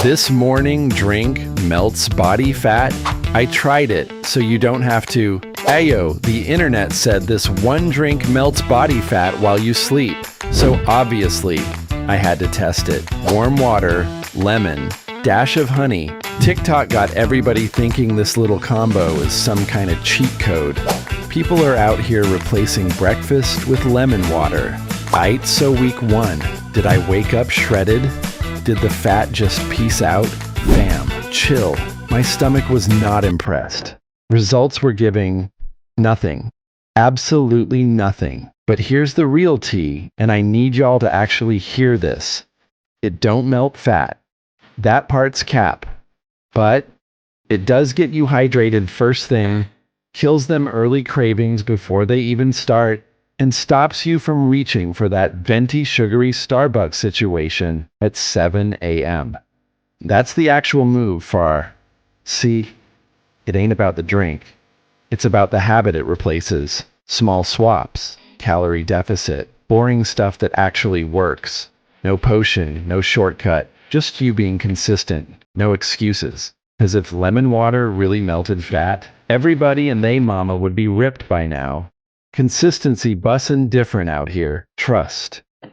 This morning drink melts body fat. I tried it, so you don't have to. Ayo, the internet said this one drink melts body fat while you sleep. So obviously, I had to test it. Warm water, lemon, dash of honey. TikTok got everybody thinking this little combo is some kind of cheat code. People are out here replacing breakfast with lemon water. Aight, so week 1. Did I wake up shredded? Did the fat just peace out? Bam, chill. My stomach was not impressed. Results were giving nothing. Absolutely nothing. But here's the real tea, and I need y'all to actually hear this. It don't melt fat. That part's cap. But it does get you hydrated first thing, kills them early cravings before they even start, and stops you from reaching for that venti sugary Starbucks situation at 7 a.m. That's the actual move far. See, it ain't about the drink. It's about the habit it replaces. Small swaps, calorie deficit, boring stuff that actually works. No potion, no shortcut, just you being consistent, no excuses. As if lemon water really melted fat, everybody and they mama would be ripped by now. Consistency bussin' different out here. Trust.